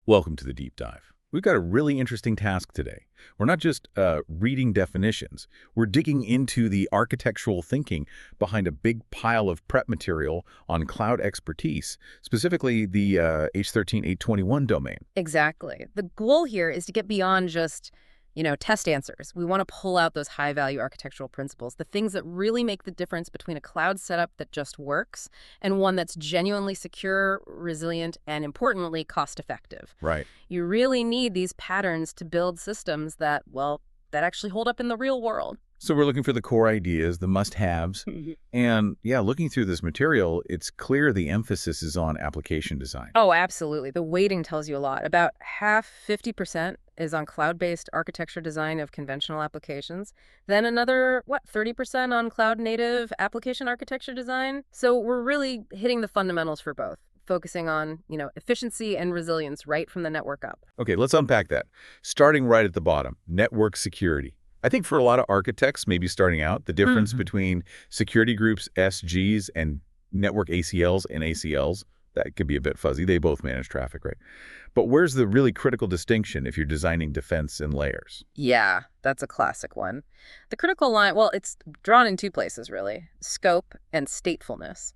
Welcome to the deep dive. We've got a really interesting task today. We're not just reading definitions. We're digging into the architectural thinking behind a big pile of prep material on cloud expertise, specifically the H13821 domain. Exactly. The goal here is to get beyond just, test answers. We want to pull out those high-value architectural principles, the things that really make the difference between a cloud setup that just works and one that's genuinely secure, resilient, and importantly, cost-effective. Right. You really need these patterns to build systems that, well, that actually hold up in the real world. So we're looking for the core ideas, the must-haves. And yeah, looking through this material, it's clear the emphasis is on application design. Oh, absolutely. The weighting tells you a lot. About half, 50%, is on cloud-based architecture design of conventional applications. Then another, 30% on cloud-native application architecture design. So we're really hitting the fundamentals for both, focusing on, efficiency and resilience right from the network up. Okay, let's unpack that. Starting right at the bottom, network security. I think for a lot of architects, maybe starting out, the difference between security groups, SGs, and network ACLs and ACLs, that could be a bit fuzzy. They both manage traffic, right? But where's the really critical distinction if you're designing defense in layers? Yeah, that's a classic one. The critical line, well, it's drawn in two places, really. Scope and statefulness.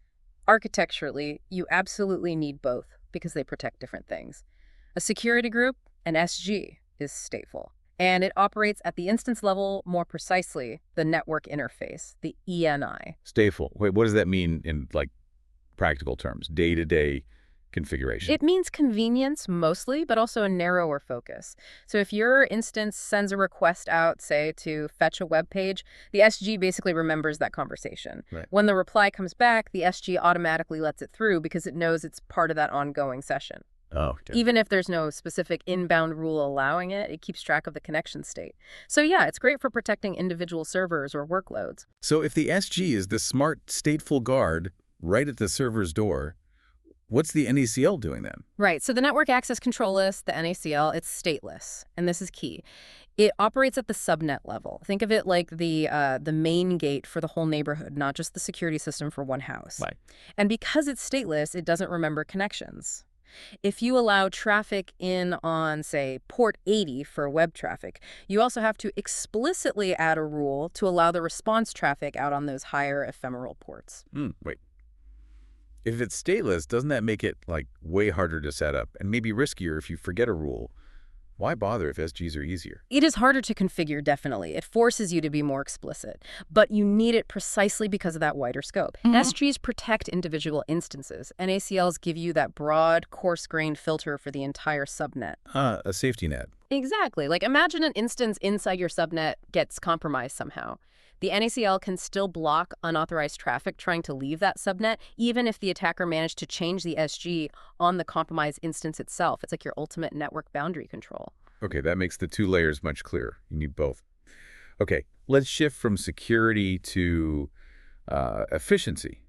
Architecturally, you absolutely need both because they protect different things. A security group, an SG, is stateful. And it operates at the instance level more precisely, the network interface, the ENI. Stateful. Wait, what does that mean in, practical terms? Day-to-day configuration? It means convenience mostly, but also a narrower focus. So if your instance sends a request out, say, to fetch a web page, the SG basically remembers that conversation. Right. When the reply comes back, the SG automatically lets it through because it knows it's part of that ongoing session. Oh, okay. Even if there's no specific inbound rule allowing it, it keeps track of the connection state. So yeah, it's great for protecting individual servers or workloads. So if the SG is the smart, stateful guard right at the server's door, what's the NACL doing then? Right, so the network access control list, the NACL, it's stateless, and this is key. It operates at the subnet level. Think of it like the main gate for the whole neighborhood, not just the security system for one house. Right. And because it's stateless, it doesn't remember connections. If you allow traffic in on, say, port 80 for web traffic, you also have to explicitly add a rule to allow the response traffic out on those higher ephemeral ports. Wait. If it's stateless, doesn't that make it, way harder to set up and maybe riskier if you forget a rule? Why bother if SGs are easier? It is harder to configure, definitely. It forces you to be more explicit. But you need it precisely because of that wider scope. SGs protect individual instances. NACLs give you that broad, coarse-grained filter for the entire subnet. A safety net. Exactly. Imagine an instance inside your subnet gets compromised somehow. The NACL can still block unauthorized traffic trying to leave that subnet, even if the attacker managed to change the SG on the compromised instance itself. It's like your ultimate network boundary control. Okay, that makes the two layers much clearer. You need both. Okay, let's shift from security to efficiency,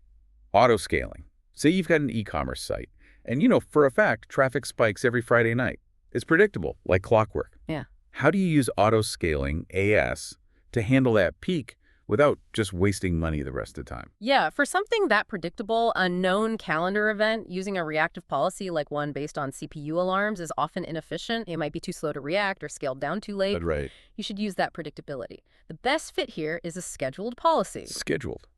auto-scaling. Say you've got an e-commerce site, and for a fact, traffic spikes every Friday night. It's predictable, like clockwork. Yeah. How do you use auto-scaling, AS, to handle that peak without just wasting money the rest of the time? Yeah, for something that predictable, a known calendar event using a reactive policy like one based on CPU alarms is often inefficient. It might be too slow to react or scaled down too late. Right. You should use that predictability. The best fit here is a scheduled policy. Scheduled.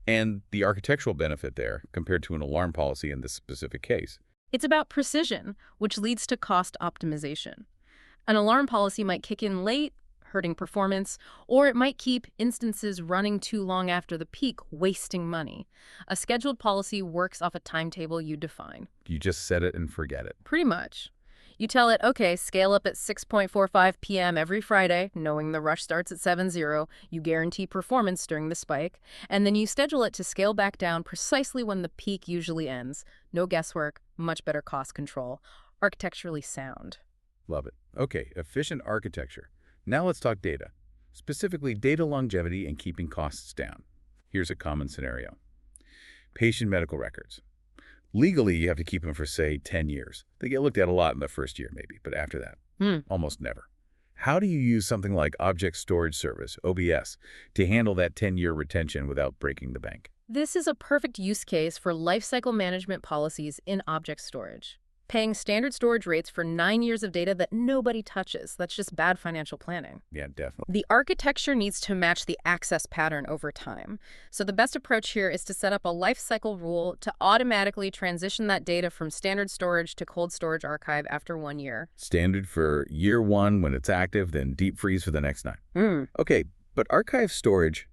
And the architectural benefit there compared to an alarm policy in this specific case. It's about precision, which leads to cost optimization. An alarm policy might kick in late, hurting performance, or it might keep instances running too long after the peak, wasting money. A scheduled policy works off a timetable you define. You just set it and forget it. Pretty much. You tell it, okay, scale up at 6:45 p.m. every Friday, knowing the rush starts at 7:00. You guarantee performance during the spike, and then you schedule it to scale back down precisely when the peak usually ends. No guesswork, much better cost control. Architecturally sound. Love it. Okay, efficient architecture. Now let's talk data, specifically data longevity and keeping costs down. Here's a common scenario. Patient medical records. Legally, you have to keep them for, say, 10 years. They get looked at a lot in the first year, maybe, but after that, almost never. How do you use something like Object Storage Service, OBS, to handle that 10-year retention without breaking the bank? This is a perfect use case for lifecycle management policies in object storage. paying standard storage rates for 9 years of data that nobody touches. That's just bad financial planning. Yeah, definitely. The architecture needs to match the access pattern over time. So the best approach here is to set up a lifecycle rule to automatically transition that data from standard storage to cold storage archive after 1 year. Standard for year 1 when it's active, then deep freeze for the next 9. Okay, but archive storage,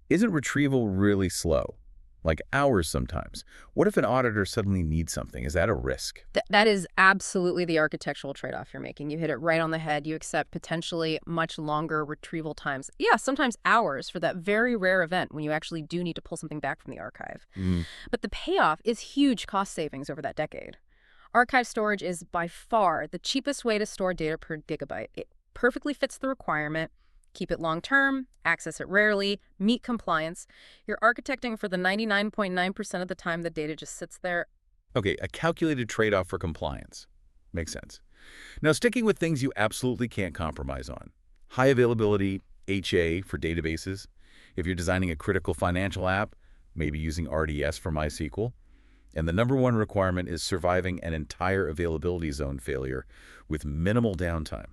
isn't retrieval really slow? Like hours sometimes. What if an auditor suddenly needs something? Is that a risk? That is absolutely the architectural trade-off you're making. You hit it right on the head. You accept potentially much longer retrieval times. Yeah, sometimes hours for that very rare event when you actually do need to pull something back from the archive. But the payoff is huge cost savings over that decade. Archive storage is by far the cheapest way to store data per gigabyte. It perfectly fits the requirement. Keep it long-term, access it rarely, meet compliance. You're architecting for the 99.9% of the time the data just sits there. Okay, a calculated trade-off for compliance. Makes sense. Now, sticking with things you absolutely can't compromise on. High availability, HA for databases. If you're designing a critical financial app, maybe using RDS for MySQL. And the #1 requirement is surviving an entire availability zone failure with minimal downtime.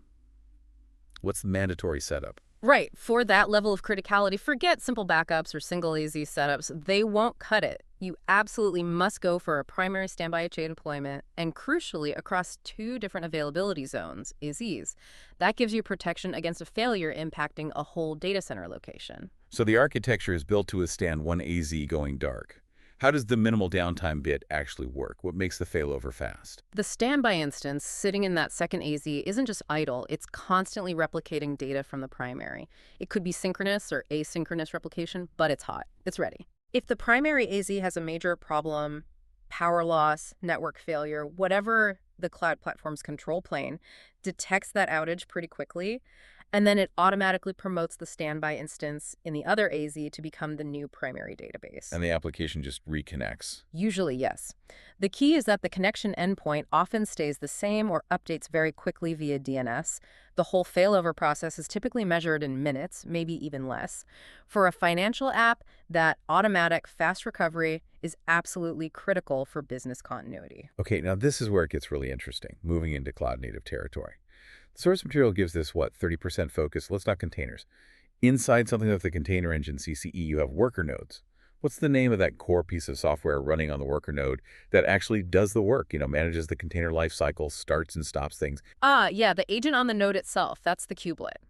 What's the mandatory setup? Right. For that level of criticality, forget simple backups or single AZ setups. They won't cut it. You absolutely must go for a primary standby HA deployment, and crucially, across 2 different availability zones, AZs. That gives you protection against a failure impacting a whole data center location. So the architecture is built to withstand one AZ going dark. How does the minimal downtime bit actually work? What makes the failover fast? The standby instance sitting in that second AZ isn't just idle, it's constantly replicating data from the primary. It could be synchronous or asynchronous replication, but it's hot. It's ready. If the primary AZ has a major problem, power loss, network failure, whatever the cloud platform's control plane detects that outage pretty quickly, and then it automatically promotes the standby instance in the other AZ to become the new primary database. And the application just reconnects. Usually, yes. The key is that the connection endpoint often stays the same or updates very quickly via DNS. The whole failover process is typically measured in minutes, maybe even less. For a financial app, that automatic fast recovery is absolutely critical for business continuity. Okay, now this is where it gets really interesting, moving into cloud-native territory. The source material gives this, 30% focus. Let's talk containers. Inside something like the container engine CCE, you have worker nodes. What's the name of that core piece of software running on the worker node that actually does the work, manages the container lifecycle, starts and stops things? Yeah, the agent on the node itself, that's the kubelet.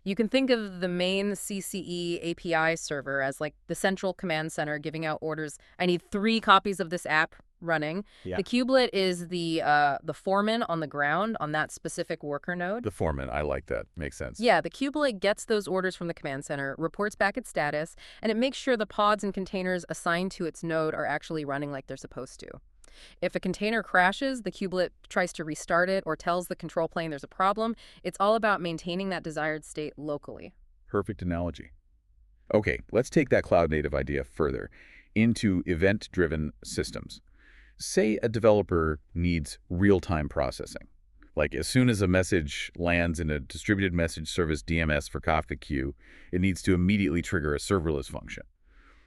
You can think of the main CCE API server as like the central command center giving out orders. I need 3 copies of this app running. Yeah. The kubelet is the foreman on the ground on that specific worker node. The foreman, I like that. Makes sense. Yeah, the kubelet gets those orders from the command center, reports back its status, and it makes sure the pods and containers assigned to its node are actually running like they're supposed to. If a container crashes, the kubelet tries to restart it or tells the control plane there's a problem. It's all about maintaining that desired state locally. Perfect analogy. Okay, let's take that cloud-native idea further into event-driven systems. Say a developer needs real-time processing. Like as soon as a message lands in a distributed message service DMS for Kafka queue, it needs to immediately trigger a serverless function.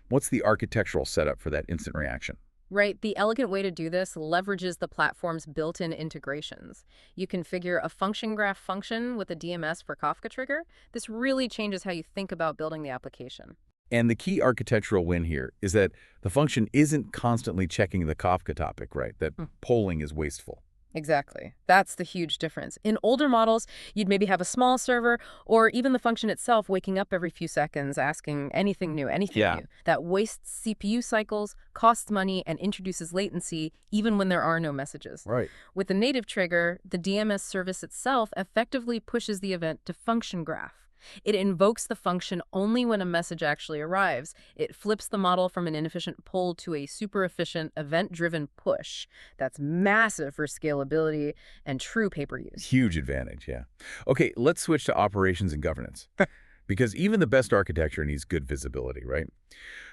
What's the architectural setup for that instant reaction? Right. The elegant way to do this leverages the platform's built-in integrations. You configure a function graph function with a DMS for Kafka trigger. This really changes how you think about building the application. And the key architectural win here is that the function isn't constantly checking the Kafka topic, right? That polling is wasteful. Exactly. That's the huge difference. In older models, you'd maybe have a small server or even the function itself waking up every few seconds asking anything new. That wastes CPU cycles, costs money, and introduces latency even when there are no messages. Right. With the native trigger, the DMS service itself effectively pushes the event to function graph. It invokes the function only when a message actually arrives. It flips the model from an inefficient pull to a super efficient event-driven push. That's massive for scalability and true pay-per-use. Huge advantage, yeah. Okay, let's switch to operations and governance. Because even the best architecture needs good visibility, right?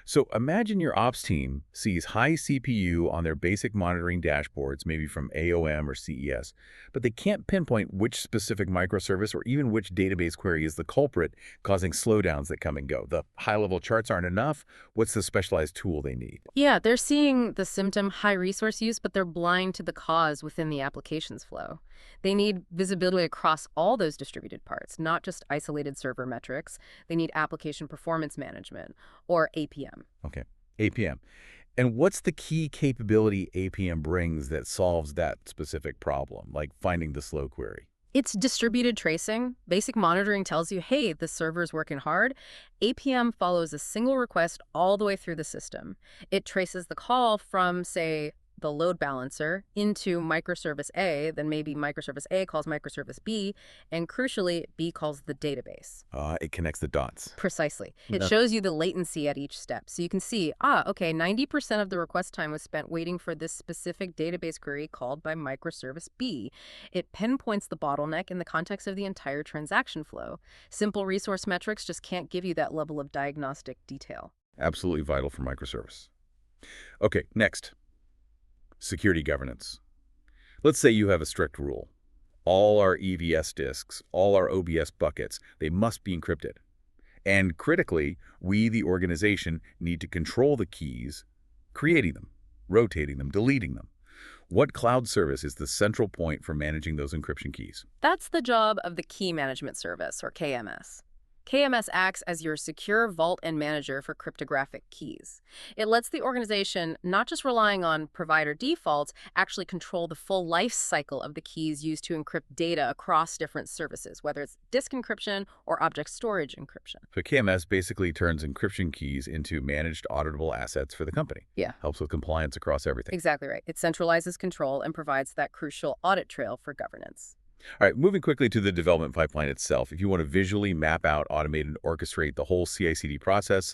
So imagine your ops team sees high CPU on their basic monitoring dashboards, maybe from AOM or CES, but they can't pinpoint which specific microservice or even which database query is the culprit causing slowdowns that come and go. The high-level charts aren't enough. What's the specialized tool they need? Yeah, they're seeing the symptom high resource use, but they're blind to the cause within the application's flow. They need visibility across all those distributed parts, not just isolated server metrics. They need application performance management, or APM. Okay, APM. And what's the key capability APM brings that solves that specific problem, like finding the slow query? It's distributed tracing. Basic monitoring tells you, hey, the server's working hard. APM follows a single request all the way through the system. It traces the call from, say, the load balancer into microservice A, then maybe microservice A calls microservice B, and crucially, B calls the database. It connects the dots. Precisely. It Yeah. shows you the latency at each step. So you can see, okay, 90% of the request time was spent waiting for this specific database query called by microservice B. It pinpoints the bottleneck in the context of the entire transaction flow. Simple resource metrics just can't give you that level of diagnostic detail. Absolutely vital for microservice. Okay, next. Security governance. Let's say you have a strict rule. All our EVS disks, all our OBS buckets, they must be encrypted. And critically, we, the organization, need to control the keys, creating them, rotating them, deleting them. What cloud service is the central point for managing those encryption keys? That's the job of the Key Management Service, or KMS. KMS acts as your secure vault and manager for cryptographic keys. It lets the organization, not just relying on provider defaults, actually control the full life cycle of the keys used to encrypt data across different services, whether it's disk encryption or object storage encryption. So KMS basically turns encryption keys into managed auditable assets for the company. Yeah. Helps with compliance across everything. Exactly right. It centralizes control and provides that crucial audit trail for governance. All right, moving quickly to the development pipeline itself. If you want to visually map out, automate, and orchestrate the whole CI/CD process,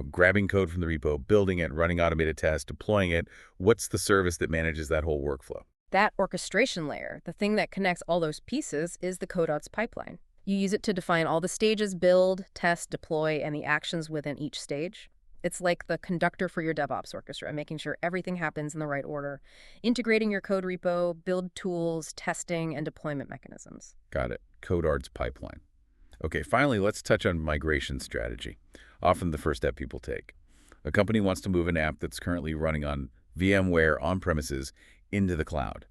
grabbing code from the repo, building it, running automated tests, deploying it, what's the service that manages that whole workflow? That orchestration layer, the thing that connects all those pieces, is the CodeOps pipeline. You use it to define all the stages: build, test, deploy, and the actions within each stage. It's like the conductor for your DevOps orchestra, making sure everything happens in the right order, integrating your code repo, build tools, testing, and deployment mechanisms. Got it. CodeOps pipeline. Okay, finally, let's touch on migration strategy. Often the first step people take. A company wants to move an app that's currently running on VMware on-premises into the cloud.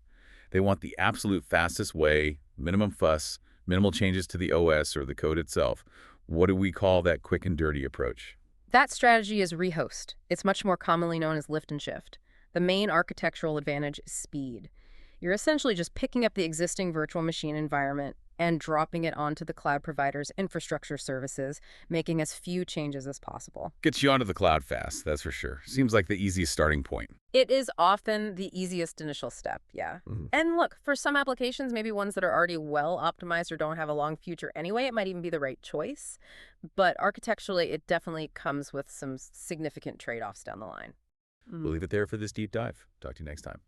They want the absolute fastest way, minimum fuss, minimal changes to the OS or the code itself. What do we call that quick and dirty approach? That strategy is rehost. It's much more commonly known as lift and shift. The main architectural advantage is speed. You're essentially just picking up the existing virtual machine environment and dropping it onto the cloud provider's infrastructure services, making as few changes as possible. Gets you onto the cloud fast, that's for sure. Seems like the easiest starting point. It is often the easiest initial step, yeah. And look, for some applications, maybe ones that are already well optimized or don't have a long future anyway, it might even be the right choice. But architecturally, it definitely comes with some significant trade-offs down the line. We'll leave it there for this deep dive. Talk to you next time.